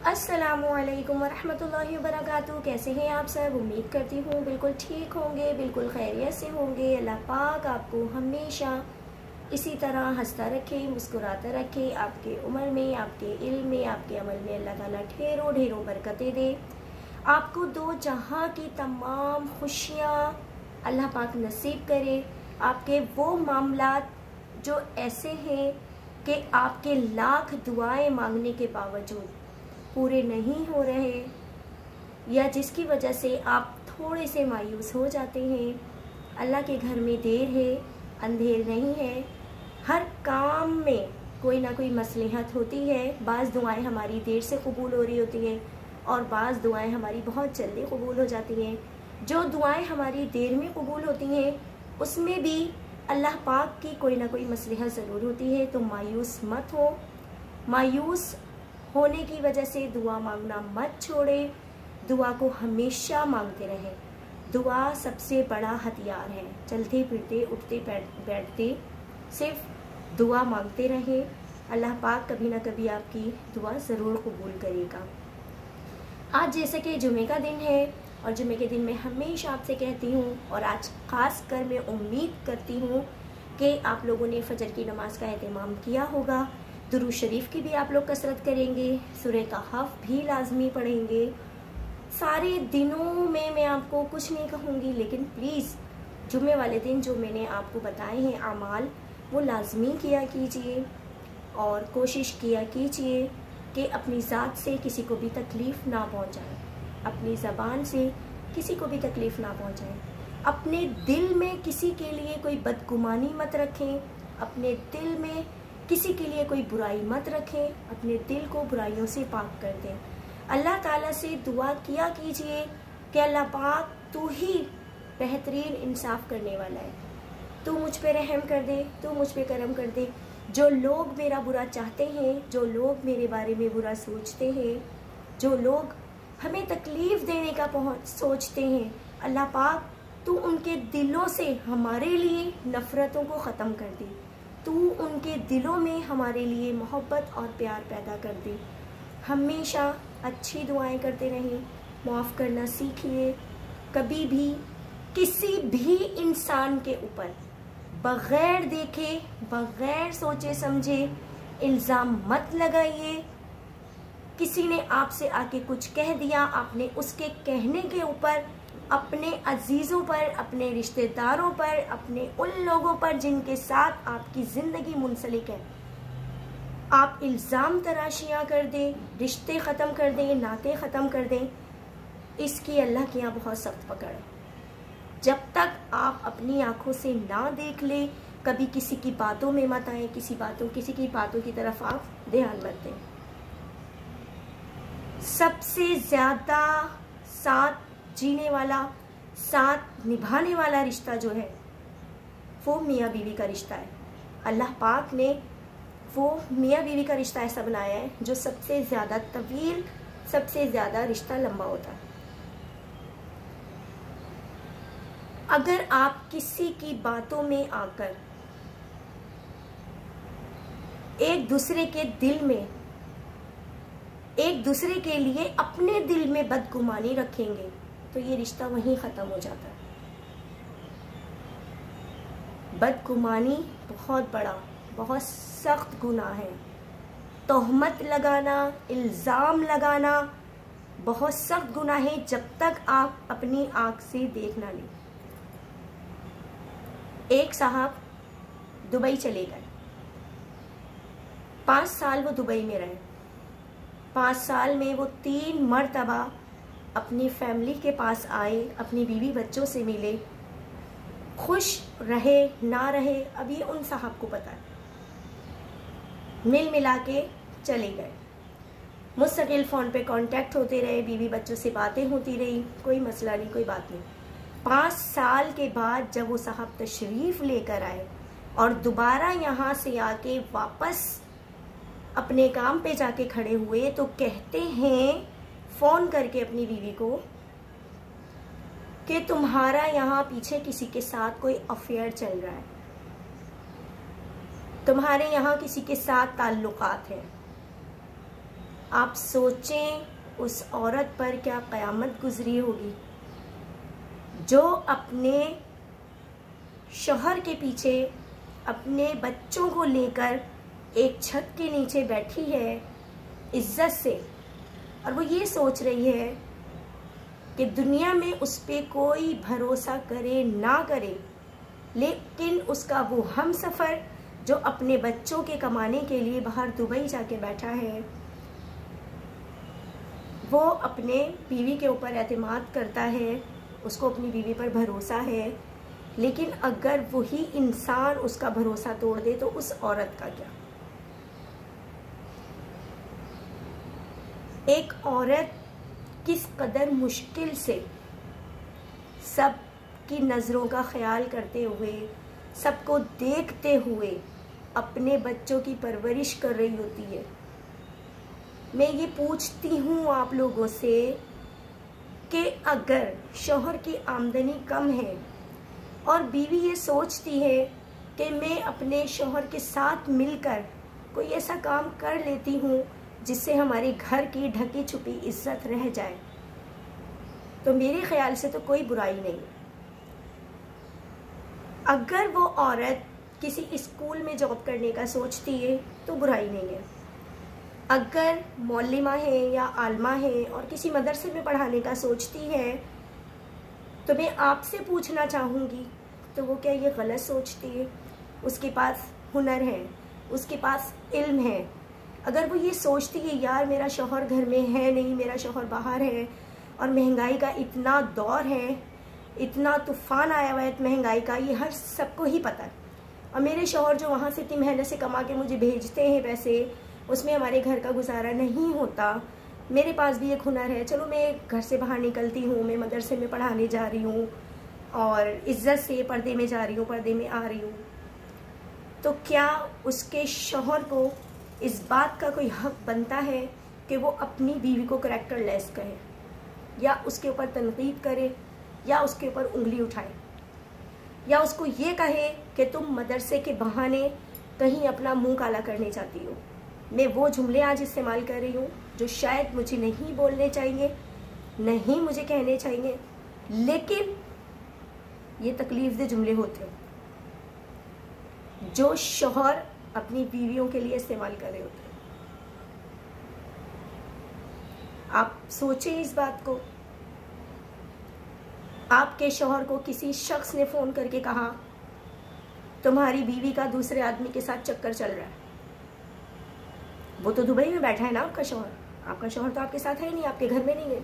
अस्सलामुअलैकुम वरहमतुल्लाहि वबरकातुहू। कैसे हैं आप सब? उम्मीद करती हूँ बिल्कुल ठीक होंगे, बिल्कुल खैरियत से होंगे। अल्लाह पाक आपको हमेशा इसी तरह हंसता रखे, मुस्कुराता रखे। आपके उम्र में, आपके इल्म में, आपके अमल में अल्लाह ताला ढेरों ढेरों बरकतें दे। आपको दो जहां की तमाम खुशियाँ अल्लाह पाक नसीब करे। आपके वो मामलात जो ऐसे हैं कि आपके लाख दुआएं मांगने के बावजूद पूरे नहीं हो रहे, या जिसकी वजह से आप थोड़े से मायूस हो जाते हैं। अल्लाह के घर में देर है, अंधेर नहीं है। हर काम में कोई ना कोई मसलहत होती है। बाज़ दुआएं हमारी देर से कबूल हो रही होती हैं और बाज़ दुआएं हमारी बहुत जल्दी कबूल हो जाती हैं। जो दुआएं हमारी देर में कबूल होती हैं उसमें भी अल्लाह पाक की कोई ना कोई मसलहत ज़रूर होती है। तो मायूस मत हो। मायूस होने की वजह से दुआ मांगना मत छोड़े। दुआ को हमेशा मांगते रहें। दुआ सबसे बड़ा हथियार है। चलते फिरते, उठते बैठते सिर्फ दुआ मांगते रहें। अल्लाह पाक कभी ना कभी आपकी दुआ ज़रूर कबूल करेगा। आज जैसे कि जुमे का दिन है और जुमे के दिन में हमेशा आपसे कहती हूँ, और आज ख़ास कर मैं उम्मीद करती हूँ कि आप लोगों ने फजर की नमाज का एहतमाम किया होगा। दुरूद शरीफ की भी आप लोग कसरत करेंगे, सूरह कहफ भी लाजमी पढ़ेंगे। सारे दिनों में मैं आपको कुछ नहीं कहूँगी, लेकिन प्लीज़ जुमे वाले दिन जो मैंने आपको बताए हैं अमाल, वो लाजमी किया कीजिए और कोशिश किया कीजिए कि अपनी ज़ात से किसी को भी तकलीफ़ ना पहुँचाएं, अपनी ज़बान से किसी को भी तकलीफ़ ना पहुँचाएं। अपने दिल में किसी के लिए कोई बदगुमानी मत रखें, अपने दिल में किसी के लिए कोई बुराई मत रखें, अपने दिल को बुराइयों से पाक कर दें। अल्लाह ताला से दुआ किया कीजिए कि अल्लाह पाक तू ही बेहतरीन इंसाफ करने वाला है, तू मुझ पे रहम कर दे, तू मुझ पे करम कर दे। जो लोग मेरा बुरा चाहते हैं, जो लोग मेरे बारे में बुरा सोचते हैं, जो लोग हमें तकलीफ़ देने का सोचते हैं, अल्लाह पाक तू उनके दिलों से हमारे लिए नफ़रतों को ख़त्म कर दे। तू उनके दिलों में हमारे लिए मोहब्बत और प्यार पैदा कर दे। हमेशा अच्छी दुआएं करते रहें, माफ़ करना सीखिए। कभी भी किसी भी इंसान के ऊपर बग़ैर देखे, बग़ैर सोचे समझे इल्ज़ाम मत लगाइए। किसी ने आपसे आके कुछ कह दिया, आपने उसके कहने के ऊपर अपने अजीज़ों पर, अपने रिश्तेदारों पर, अपने उन लोगों पर जिनके साथ आपकी ज़िंदगी मुंसलिक है, आप इल्ज़ाम तराशियाँ कर दें, रिश्ते ख़त्म कर दें, नाते ख़त्म कर दें, इसकी अल्लाह के यहाँ बहुत सख्त पकड़ है। जब तक आप अपनी आँखों से ना देख ले, कभी किसी की बातों में मत आए, किसी की बातों की तरफ आप ध्यान मत दें। सबसे ज़्यादा साथ जीने वाला, साथ निभाने वाला रिश्ता जो है वो मियाँ बीवी का रिश्ता है। अल्लाह पाक ने वो मियाँ बीवी का रिश्ता ऐसा बनाया है जो सबसे ज़्यादा तवील, सबसे ज़्यादा रिश्ता लंबा होता है। अगर आप किसी की बातों में आकर एक दूसरे के दिल में, एक दूसरे के लिए अपने दिल में बदगुमानी रखेंगे तो ये रिश्ता वहीं ख़त्म हो जाता है। बदगुमानी बहुत बड़ा, बहुत सख्त गुनाह है। तोहमत लगाना, इल्ज़ाम लगाना बहुत सख्त गुनाह है जब तक आप अपनी आँख से देख ना लें। एक साहब दुबई चले गए, 5 साल वो दुबई में रहे। 5 साल में वो 3 मरतबा अपनी फैमिली के पास आए, अपनी बीवी बच्चों से मिले। खुश रहे ना रहे अब ये उन साहब को पता है। मिल मिला के चले गए। मुस्तकिल फ़ोन पे कांटेक्ट होते रहे, बीवी बच्चों से बातें होती रही, कोई मसला नहीं, कोई बात नहीं। 5 साल के बाद जब वो साहब तशरीफ़ लेकर आए और दोबारा यहाँ से आके वापस अपने काम पे जाके खड़े हुए, तो कहते हैं फ़ोन करके अपनी बीवी को कि तुम्हारा यहाँ पीछे किसी के साथ कोई अफेयर चल रहा है, तुम्हारे यहाँ किसी के साथ ताल्लुकात हैं। आप सोचें उस औरत पर क्या क़यामत गुजरी होगी जो अपने शौहर के पीछे अपने बच्चों को लेकर एक छत के नीचे बैठी है इज्जत से, और वो ये सोच रही है कि दुनिया में उस पर कोई भरोसा करे ना करे, लेकिन उसका वो हम सफ़र जो अपने बच्चों के कमाने के लिए बाहर दुबई जाके बैठा है, वो अपने बीवी के ऊपर एतमाद करता है, उसको अपनी बीवी पर भरोसा है, लेकिन अगर वही इंसान उसका भरोसा तोड़ दे तो उस औरत का क्या। एक औरत किस कदर मुश्किल से सब की नज़रों का ख्याल करते हुए, सबको देखते हुए अपने बच्चों की परवरिश कर रही होती है। मैं ये पूछती हूँ आप लोगों से कि अगर शौहर की आमदनी कम है और बीवी ये सोचती है कि मैं अपने शौहर के साथ मिलकर कोई ऐसा काम कर लेती हूँ जिससे हमारे घर की ढकी छुपी इज्जत रह जाए, तो मेरे ख्याल से तो कोई बुराई नहीं। अगर वो औरत किसी स्कूल में जॉब करने का सोचती है तो बुराई नहीं है। अगर मौलिमा है या आलमा है और किसी मदरसे में पढ़ाने का सोचती है तो मैं आपसे पूछना चाहूँगी, तो वो क्या ये गलत सोचती है? उसके पास हुनर है, उसके पास इल्म है। अगर वो ये सोचती है यार मेरा शौहर घर में है नहीं, मेरा शौहर बाहर है और महंगाई का इतना दौर है, इतना तूफ़ान आया हुआ है महंगाई का, ये हर सबको ही पता है, और मेरे शौहर जो वहाँ से इतनी मेहनत से कमा के मुझे भेजते हैं पैसे, उसमें हमारे घर का गुजारा नहीं होता। मेरे पास भी एक हुनर है, चलो मैं घर से बाहर निकलती हूँ, मैं मदरसे में पढ़ाने जा रही हूँ और इज़्ज़त से पर्दे में जा रही हूँ, पर्दे में आ रही हूँ, तो क्या उसके शौहर को इस बात का कोई हक बनता है कि वो अपनी बीवी को करैक्टर लेस कहे या उसके ऊपर तनकीद करे या उसके ऊपर उंगली उठाए या उसको ये कहे कि तुम मदरसे के बहाने कहीं अपना मुंह काला करने चाहती हो। मैं वो जुमले आज इस्तेमाल कर रही हूँ जो शायद मुझे नहीं बोलने चाहिए, नहीं मुझे कहने चाहिए, लेकिन ये तकलीफदेह जुमले होते हैं जो शौहर अपनी बीवियों के लिए इस्तेमाल कर रहे होते हैं। आप सोचें इस बात को। आपके शौहर को किसी शख्स ने फ़ोन करके कहा तुम्हारी बीवी का दूसरे आदमी के साथ चक्कर चल रहा है, वो तो दुबई में बैठा है ना आपका शौहर तो आपके साथ है नहीं, आपके घर में नहीं है।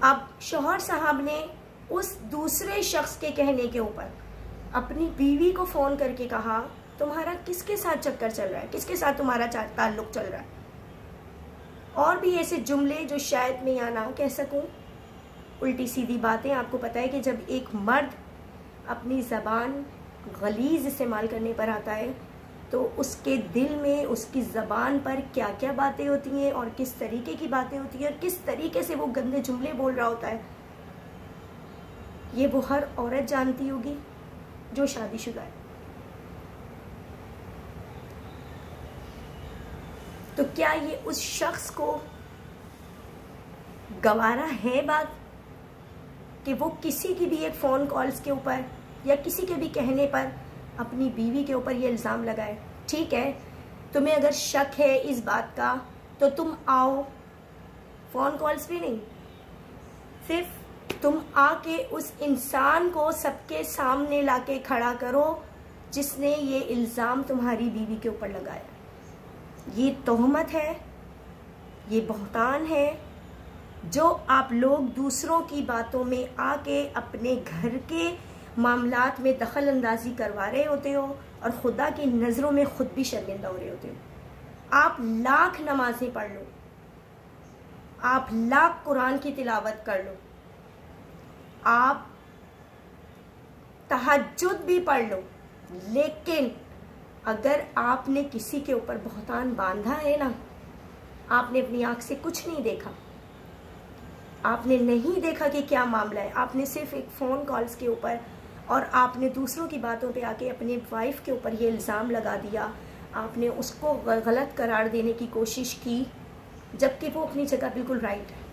अब शौहर साहब ने उस दूसरे शख्स के कहने के ऊपर अपनी बीवी को फ़ोन करके कहा तुम्हारा किसके साथ चक्कर चल रहा है, किसके साथ तुम्हारा ताल्लुक़ चल रहा है, और भी ऐसे जुमले जो शायद मैं यहाँ ना कह सकूँ, उल्टी सीधी बातें। आपको पता है कि जब एक मर्द अपनी ज़बान गलीज़ इस्तेमाल करने पर आता है तो उसके दिल में उसकी ज़बान पर क्या क्या बातें होती हैं और किस तरीके की बातें होती हैं और किस तरीके से वो गंदे जुमले बोल रहा होता है, ये वो हर औरत जानती होगी जो शादीशुदा है। तो क्या ये उस शख्स को गवारा है बात कि वो किसी की भी एक फ़ोन कॉल्स के ऊपर या किसी के भी कहने पर अपनी बीवी के ऊपर ये इल्ज़ाम लगाए? ठीक है, तुम्हें अगर शक है इस बात का तो तुम आओ, फ़ोन कॉल्स भी नहीं, सिर्फ तुम आके उस इंसान को सबके सामने लाके खड़ा करो जिसने ये इल्ज़ाम तुम्हारी बीवी के ऊपर लगाया। ये तोहमत है, ये बहतान है जो आप लोग दूसरों की बातों में आके अपने घर के मामलात में दखल अंदाजी करवा रहे होते हो और खुदा की नज़रों में खुद भी शर्मिंदा हो रहे होते हो। आप लाख नमाजें पढ़ लो, आप लाख कुरान की तिलावत कर लो, आप तहज्जुद भी पढ़ लो, लेकिन अगर आपने किसी के ऊपर बहतान बांधा है ना, आपने अपनी आंख से कुछ नहीं देखा, आपने नहीं देखा कि क्या मामला है, आपने सिर्फ एक फ़ोन कॉल्स के ऊपर और आपने दूसरों की बातों पे आके अपने वाइफ के ऊपर ये इल्ज़ाम लगा दिया, आपने उसको गलत करार देने की कोशिश की, जबकि वो अपनी जगह बिल्कुल राइट है।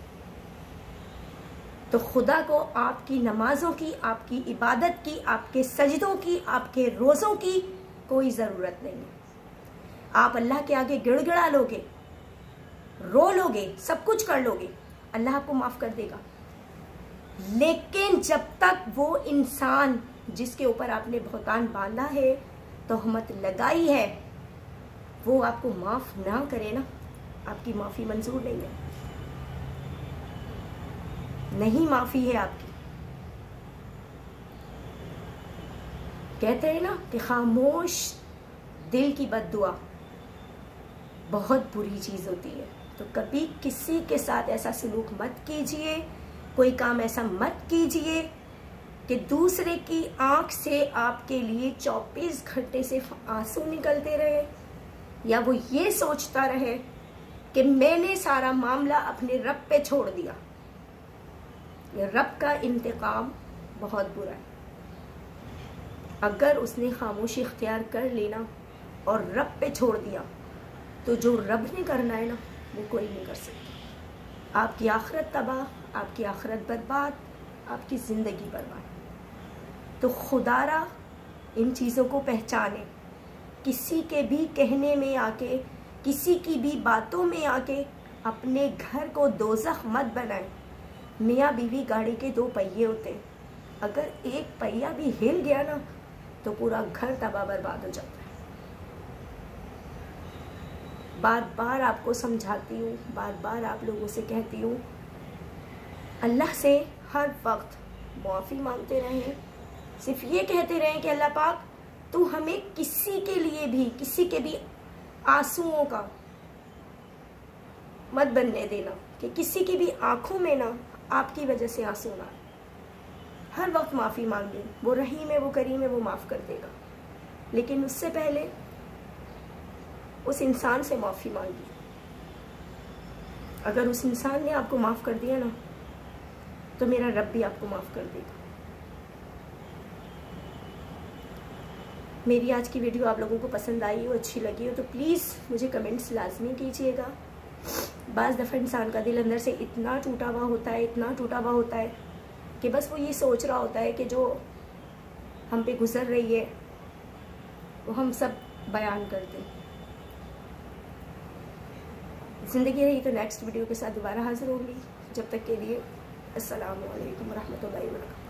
तो खुदा को आपकी नमाजों की, आपकी इबादत की, आपके सजदों की, आपके रोज़ों की कोई ज़रूरत नहीं है। आप अल्लाह के आगे गिड़गिड़ा लोगे, रो लोगे, सब कुछ कर लोगे, अल्लाह आपको माफ़ कर देगा। लेकिन जब तक वो इंसान जिसके ऊपर आपने बहुतान बांधा है, तोहमत लगाई है, वो आपको माफ़ ना करे ना, आपकी माफ़ी मंजूर नहीं है, नहीं माफ़ी है आपकी। कहते हैं ना कि खामोश दिल की बद्दुआ बहुत बुरी चीज़ होती है। तो कभी किसी के साथ ऐसा सलूक मत कीजिए, कोई काम ऐसा मत कीजिए कि दूसरे की आंख से आपके लिए 24 घंटे से आंसू निकलते रहे, या वो ये सोचता रहे कि मैंने सारा मामला अपने रब पे छोड़ दिया। ये रब का इंतकाम बहुत बुरा है। अगर उसने खामोशी इख्तियार कर लेना और रब पे छोड़ दिया, तो जो रब ने करना है ना, वो कोई नहीं कर सकता। आपकी आखिरत तबाह, आपकी आखिरत बर्बाद, आपकी ज़िंदगी बर्बाद। तो खुदारा इन चीज़ों को पहचाने। किसी के भी कहने में आके, किसी की भी बातों में आके अपने घर को दोज़ख मत बनाए। मियाँ बीवी गाड़ी के 2 पहिए होते हैं, अगर एक पहिया भी हिल गया ना, तो पूरा घर तबाह बर्बाद हो जाता है। बार बार आपको समझाती हूँ, बार बार आप लोगों से कहती हूँ, अल्लाह से हर वक्त माफ़ी मांगते रहें। सिर्फ ये कहते रहें कि अल्लाह पाक, तू हमें किसी के लिए भी, किसी के भी आंसुओं का मत बनने देना, कि किसी की भी आंखों में ना आपकी वजह से आंसू ना। हर वक्त माफ़ी मांगे, वो रहीम है, वो करीम है, वो माफ़ कर देगा। लेकिन उससे पहले उस इंसान से माफ़ी मांगी। अगर उस इंसान ने आपको माफ़ कर दिया ना, तो मेरा रब भी आपको माफ़ कर देगा। मेरी आज की वीडियो आप लोगों को पसंद आई हो, अच्छी लगी हो, तो प्लीज़ मुझे कमेंट्स लाजमी कीजिएगा। बाज़ दफ़ा इंसान का दिल अंदर से इतना टूटा हुआ होता है, इतना टूटा हुआ होता है कि बस वो ये सोच रहा होता है कि जो हम पे गुजर रही है वो हम सब बयान कर दें। ज़िंदगी रही तो नेक्स्ट वीडियो के साथ दोबारा हाजिर होंगी। जब तक के लिए अस्सलामु अलैकुम रहमतुल्लाहि व बरकातहू।